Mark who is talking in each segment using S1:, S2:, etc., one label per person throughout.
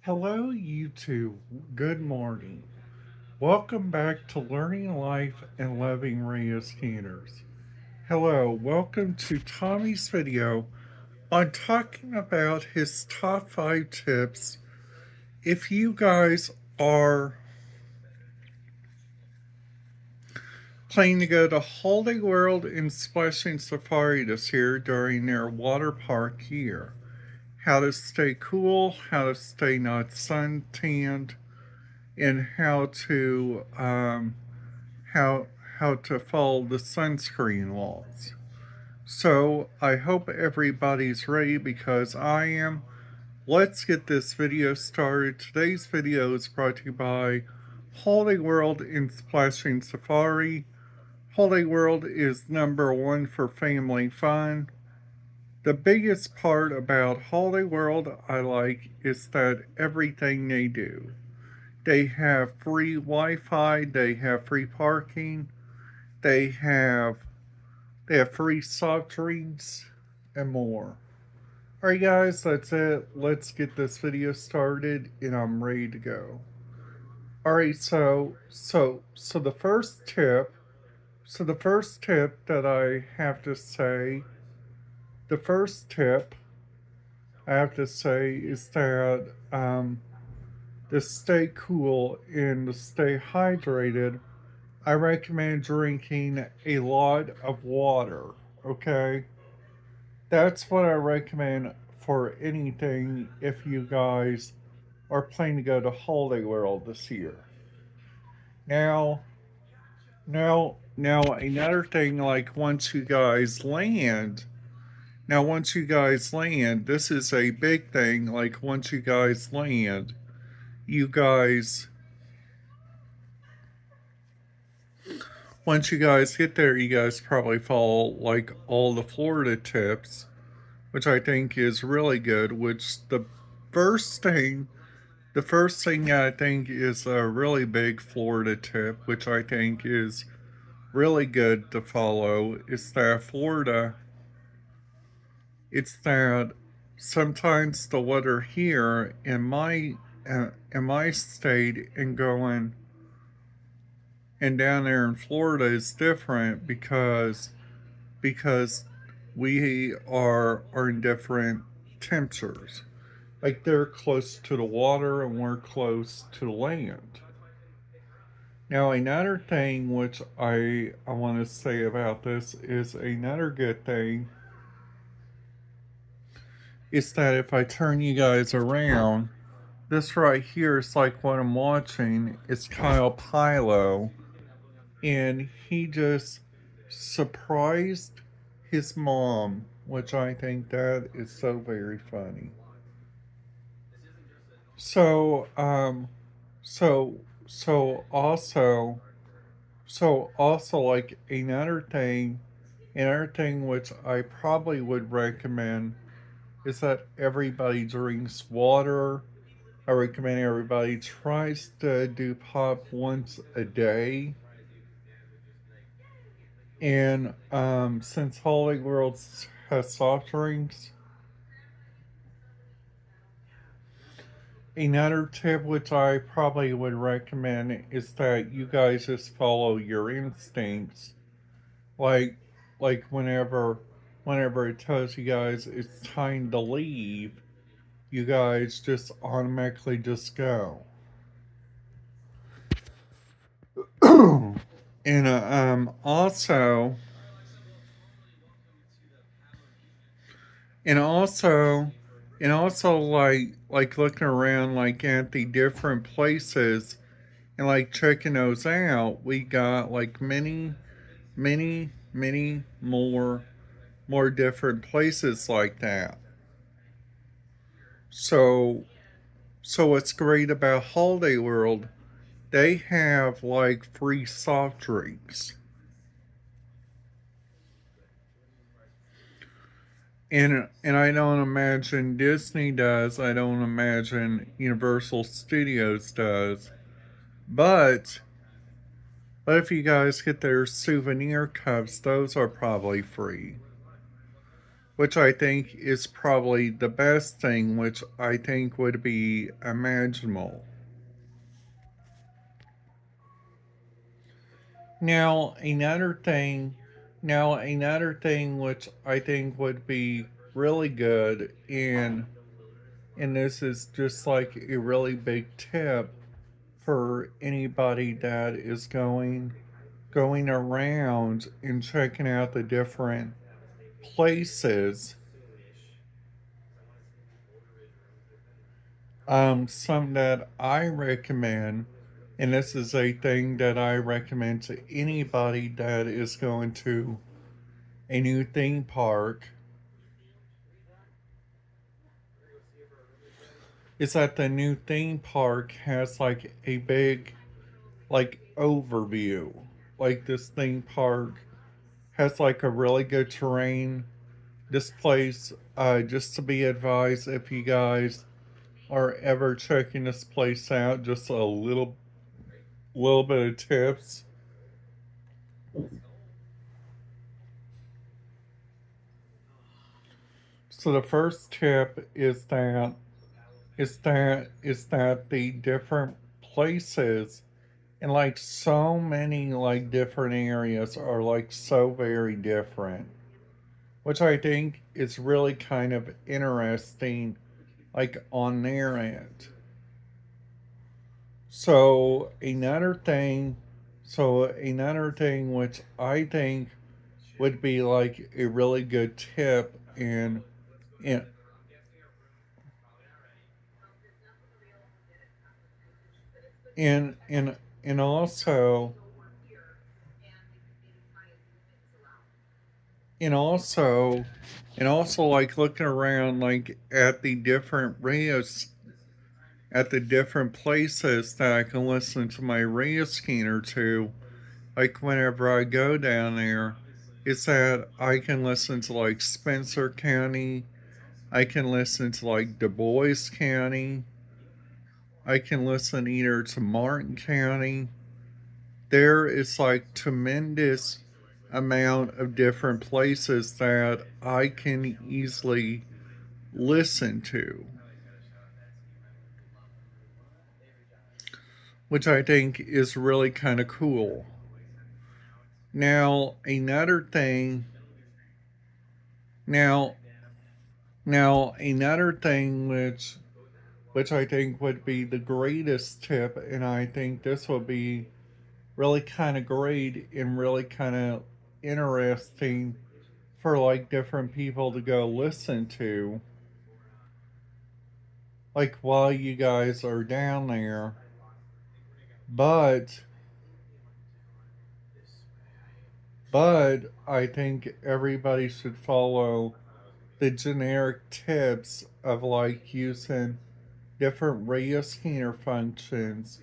S1: Hello, YouTube. Good morning. Welcome back to Learning Life and Loving Rhea Skinners. Hello, welcome to Tommy's video on talking about his top 5 tips if you guys are planning to go to Holiday World and Splashing Safari this year during their water park year. How to stay cool, how to stay not sun tanned, and how how to follow the sunscreen laws. So I hope everybody's ready because I am. Let's get this video started. Today's video is brought to you by Holiday World and Splashing Safari. Holiday World is #1 for family fun. The biggest part about Holiday World I like is that everything they do. They have free Wi-Fi, they have free parking, they have free soft drinks and more. Alright guys, that's it. Let's get this video started and I'm ready to go. Alright, so the first tip that I have to say, the first tip I have to say is that to stay cool and to stay hydrated, I recommend drinking a lot of water, okay? That's what I recommend for anything if you guys are planning to go to Holiday World this year. Now, now another thing, like once you guys land, this is a big thing, like once you guys land, you guys once you guys get there, you guys probably follow like all the Florida tips, which I think is really good. Which first thing, the first thing I think is a really big Florida tip, which I think is really good to follow, is that it's that sometimes the weather here in my state and going and down there in Florida is different because we are in different temperatures. Like they're close to the water and we're close to the land. Now another thing which I want to say about this is another good thing is that if I turn you guys around, this right here is like what I'm watching. It's Kyle Pilo, and he just surprised his mom, which I think that is so very funny. So, so, so also, so also like another thing which I probably would recommend is that everybody drinks water. I recommend everybody tries to do pop once a day. And since Holiday World has soft drinks, another tip which I probably would recommend is that you guys just follow your instincts. Like whenever it tells you guys it's time to leave, you guys just automatically just go. And and also and also like looking around like at the different places and like checking those out, we got like many more different places like that. So what's great about Holiday World, they have like free soft drinks. And I don't imagine Disney does. I don't imagine Universal Studios does. But if you guys get their souvenir cups, those are probably free. which I think is probably the best thing, which I think would be imaginable. Now, another thing which I think would be really good, and this is just like a really big tip for anybody that is going around and checking out the different places. Some that I recommend, and this is a thing that I recommend to anybody that is going to a new theme park, is that the new theme park has like a big like overview. Like this theme park has like a really good terrain. This place, just to be advised, if you guys are ever checking this place out, just a little bit of tips. So the first tip is that the different places and like so many like different areas are like so very different, which I think is really kind of interesting like on their end. So another thing which I think would be like a really good tip and and and also and also and also like looking around like at the different places that I can listen to my radio scanner to, like whenever I go down there, is that I can listen to like Spencer County, I can listen to like Du Bois County, I can listen either to Martin County. There is like tremendous amount of different places that I can easily listen to, which I think is really kind of cool. Now, now, another thing which I think would be the greatest tip, and I think this would be really kind of great and really kind of interesting for like different people to go listen to, like while you guys are down there. But but I think everybody should follow the generic tips of like using different radio scanner functions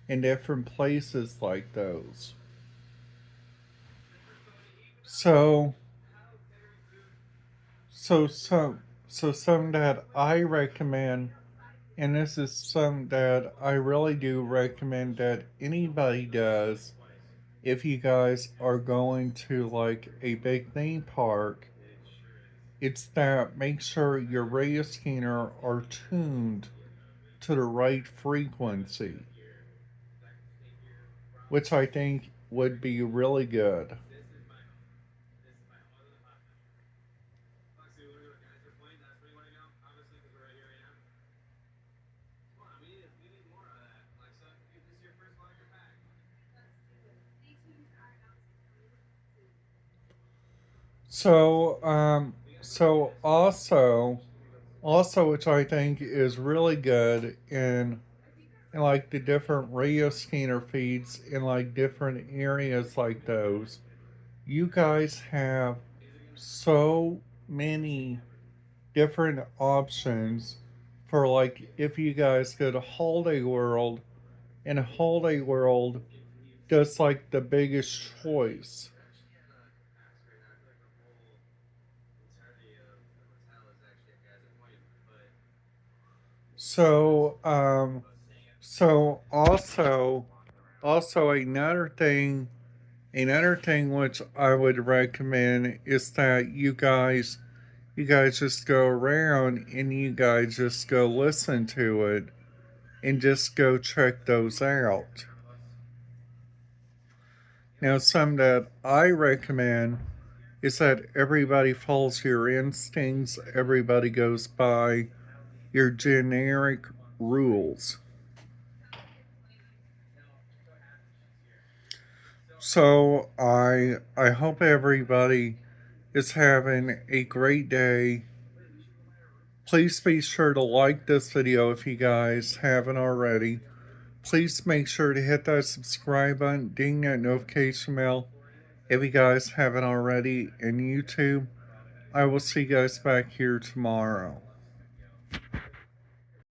S1: in different places like those. So some that I recommend, and this is some that I really do recommend that anybody does if you guys are going to like a big theme park, it's that make sure your radio scanner are tuned to the right frequency, which I think would be really good. So, also, which I think is really good in like the different radio scanner feeds in like different areas like those, you guys have so many different options for like if you guys go to Holiday World, and Holiday World does like the biggest choice. So, also another thing which I would recommend is that you guys you guys just go around and you guys just go listen to it and just go check those out. Now, some that I recommend is that everybody follows your instincts, everybody goes by your generic rules. So I hope everybody is having a great day. Please be sure to like this video if you guys haven't already. Please make sure to hit that subscribe button, ding that notification bell if you guys haven't already. And YouTube, I will see you guys back here tomorrow.